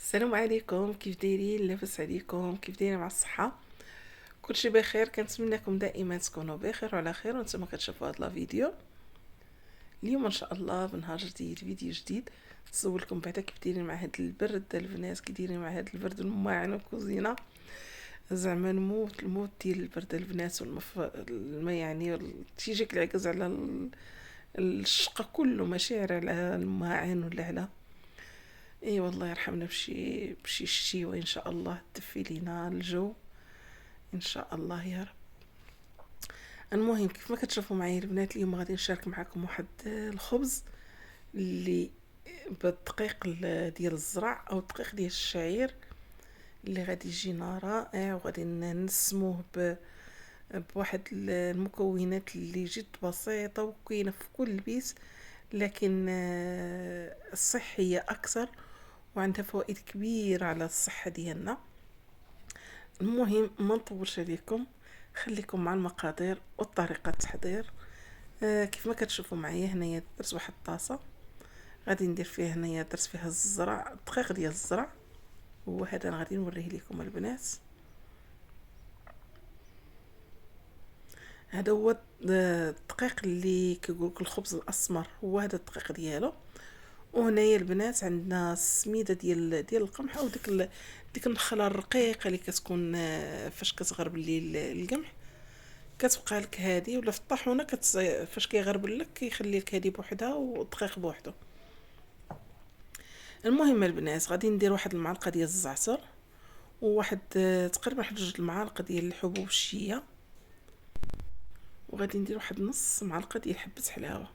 السلام عليكم، كيف دايرين؟ لاباس عليكم؟ كيف دايرين مع الصحه؟ كلشي بخير. كنتمنىكم دائما تكونوا بخير وعلى خير وانتم كتشوفوا هذا الفيديو. اليوم ان شاء الله بنهار جديد، فيديو جديد. نسولكم بعدا كيف دايرين مع هذا البرد البنات، كي دايرين مع هذا البرد الماعن والكوزينه. زعما الموت ديال البرد البنات ما يعني تيجيك العكز على الشقه كله، ماشي غير على الماعن ولا على اي والله يرحمنا بشي شتيوه ان شاء الله تدفي لينا الجو ان شاء الله يا رب. المهم كيف ما كتشوفوا معايا البنات، اليوم غادي نشارك معكم واحد الخبز اللي بالدقيق ديال الزرع او الدقيق ديال الشعير، اللي غادي يجينا رائع، وغادي نسموه بواحد المكونات اللي جد بسيطه وكاينه في كل بيت، لكن صحيه اكثر وعندها فوائد كبيره على الصحه ديالنا. المهم ما نطولش عليكم، خليكم مع المقادير وطريقه التحضير. كيف ما كتشوفوا معايا هنايا درت واحد الطاسه، غادي ندير فيها هنايا، درت فيها الزرع، الدقيق ديال الزرع، وهذا انا غادي نوريه لكم البنات. هذا هو الدقيق اللي كيقولك الخبز الاسمر، هو هذا الدقيق ديالو. وهنايا البنات عندنا السميده ديال القمح، او ديك النخله الرقيقه اللي كتكون فاش كتغرب الليل القمح، كتبقى لك هادي، ولا في الطاحونه فاش كيغربل لك كيخلي لك هادي بوحدها والدقيق بوحدو. المهم البنات غادي ندير واحد المعلقه ديال الزعتر، وواحد تقريبا واحد 2 المعالق ديال الحبوب الشيه، وغادي ندير واحد نص معلقه ديال حبه حلاوه.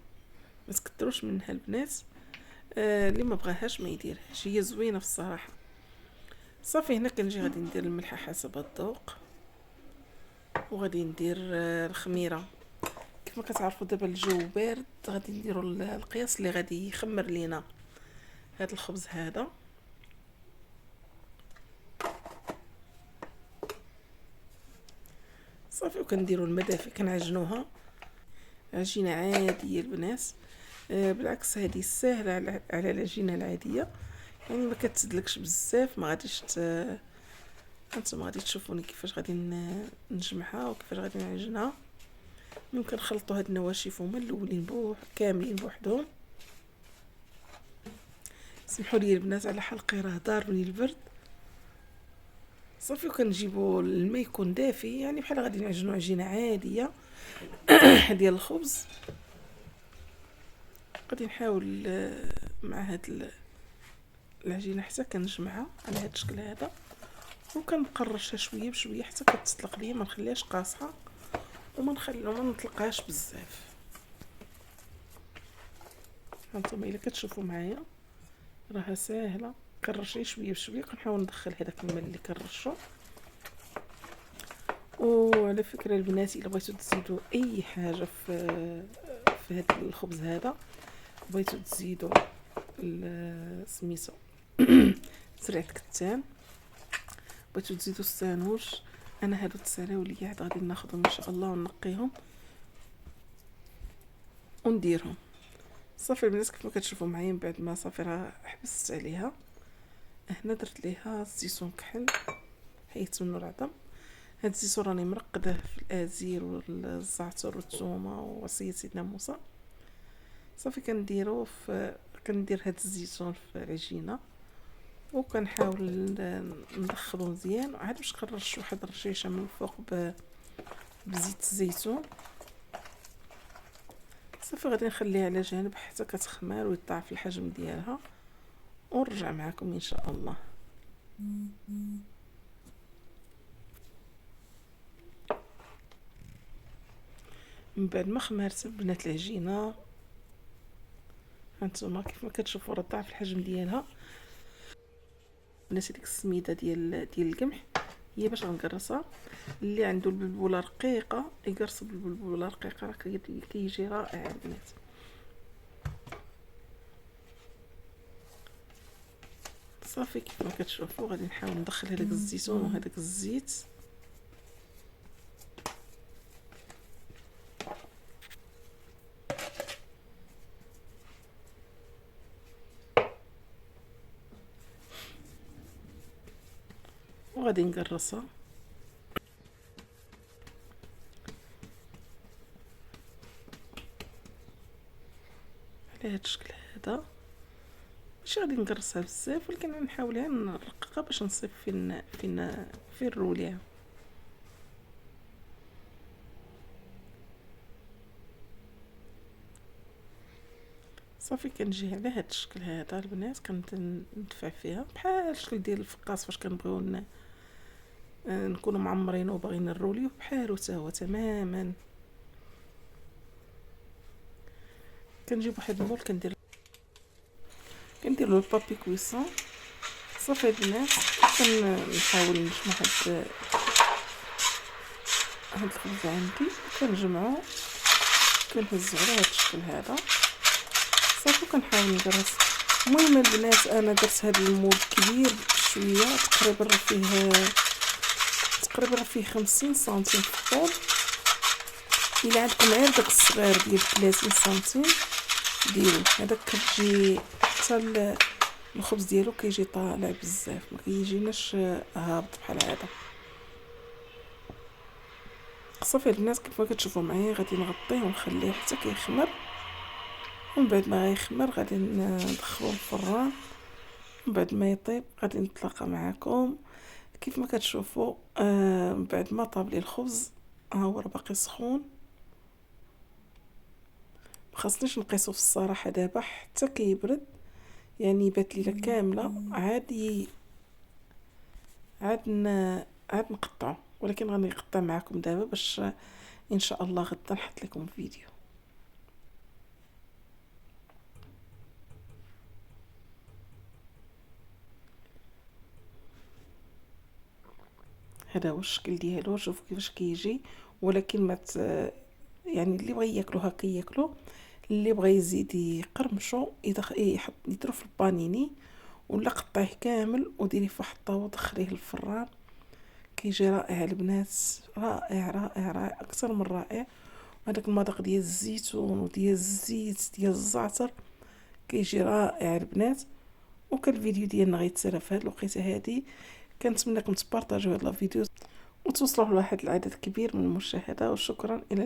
ما تكثروش منها البنات، اللي ما بغاهاش ما يديرهاش، هي زوينه في الصراحه. صافي هنا كنجي غادي ندير الملح حسب الذوق، وغادي ندير الخميره. كيف ما كتعرفوا دابا الجو بارد، غادي نديروا القياس اللي غادي يخمر لينا هذا الخبز هذا. صافي وكنديروا المدافع كنعجنوها عجينه عاديه البنات. بالعكس هذه سهله على العجينه العاديه، يعني ما كتسدلكش بزاف. ما غاديش انتم غادي تشوفوني كيفاش غادي نجمعها وكيفاش غادي نعجنها. ممكن نخلطوا هاد النواشف هما الاولين كاملين بوحدهم. سمحوا لي البنات على حلقي، راه ضاربني البرد. صافي وكنجيبوا الماء يكون دافي، يعني بحال غادي نعجنوا عجينه عاديه ديال الخبز. غادي نحاول مع هاد العجينه حتى كنجمعها على هاد الشكل هذا، وكنقرشها شويه بشويه حتى كتطلق ليا، ما نخليهاش قاصحه وما نطلقهاش بزاف. هانتوما الا كتشوفوا معايا راها ساهله، كنرشي شويه بشويه، كنحاول ندخل هذاك الماء اللي كنرشو. وعلى فكره البنات، الا بغيتو تزيدوا اي حاجه في هذا الخبز هذا، بغيتو تزيدوا سميتو زريعه كتان، بغيتو تزيدوا السانوش، انا هادو تسالاو ليا عاد غادي ناخذهم ان شاء الله ونقيهم ونديرهم. صافي البنات كيف ما كتشوفوا معايا، من بعد ما صافي راه حبست عليها، هنا درت ليها الزيتون كحل حيت منه العظم. هاد الزيتون راني مرقده في الازير والزعتر والثومه ووصيه سيدنا موسى. صافي كندير هاد الزيتون في العجينه، وكنحاول ندخلو مزيان، وعاد باش كنرش واحد الرشيشه من الفوق بزيت الزيتون. صافي غادي نخليها على جانب حتى كتخمر ويضاعف الحجم ديالها، ونرجع معكم ان شاء الله. من بعد ما خمرت البنات العجينه، هانتوما كيف ما كتشوفوا راه ضاعف الحجم ديالها. بنات ديك السميده ديال القمح هي باش غنقرصها. اللي عنده البلبوله رقيقه يقرص بالبلبوله رقيقه، راه كيجي رائع البنات. صافي كيف ما كتشوفوا غادي نحاول ندخل هذاك الزيتون وهذاك الزيت. وغادي نقرصها على هاد الشكل هذا. ماشي غادي نقرصها بزاف، ولكن غنحاولها نرققها باش نصيب فين الروليها. صافي كنجي على هاد الشكل هذا البنات، كنبدا ندفع فيها بحال الشكل ديال الفقاص فاش كنبغيو نكونوا معمرين وباغيين نروليو بحالو حتى هو تماما. كنجيب واحد المول كندير له البابي كويسون. صافي البنات كنحاول نجمع هاد الخبز عندي، كنجمعو كنهزو على هاد الشكل هذا. صافي كنحاول نقرص. المهم البنات انا درت هاد المول كبير شويه، تقريبا فيه 50 سنتيم في الطول. الا عندكم غير داك الصغير ديال 30 سنتيم ديرو، هذاك كتجي حتى الخبز ديالو كيجي طالع بزاف، ما كيجيناش هابط بحال هذا. صافي البنات كيف ما كتشوفوا معايا غادي نغطيه ونخليه حتى كيخمر، ومن بعد ما غيخمر غادي ندخلوه الفران. من بعد ما يطيب غادي نتلاقى معكم. كيف ما كتشوفوا من بعد ما طاب لي الخبز ها هو راه باقي سخون. مخاصنيش نقيسو في الصراحه دابا حتى كيبرد، يعني يبات ليله كامله عاد نقطعو، ولكن غادي نقطع معكم دابا باش ان شاء الله غدا نحط لكم فيديو. هذا هو الشكل ديالو، شوفوا كيفاش كيجي. ولكن ما يعني اللي بغى ياكلو هكا ياكلو، اللي بغى يزيد يقرمشو يديرو في البانيني، ولا قطعيه كامل وديريه في واحد الطاوه دخليه للفران. كيجي رائع البنات، رائع رائع رائع اكثر من رائع. هذاك المذاق ديال الزيتون وديال الزيت ديال الزعتر كيجي رائع البنات. وكان الفيديو ديالنا غيتسالى في هذه الوقيته هذه. كنتمنىكم تبارطاجيو هذا الفيديو وتوصلوا لواحد العدد كبير من المشاهده. وشكرا الى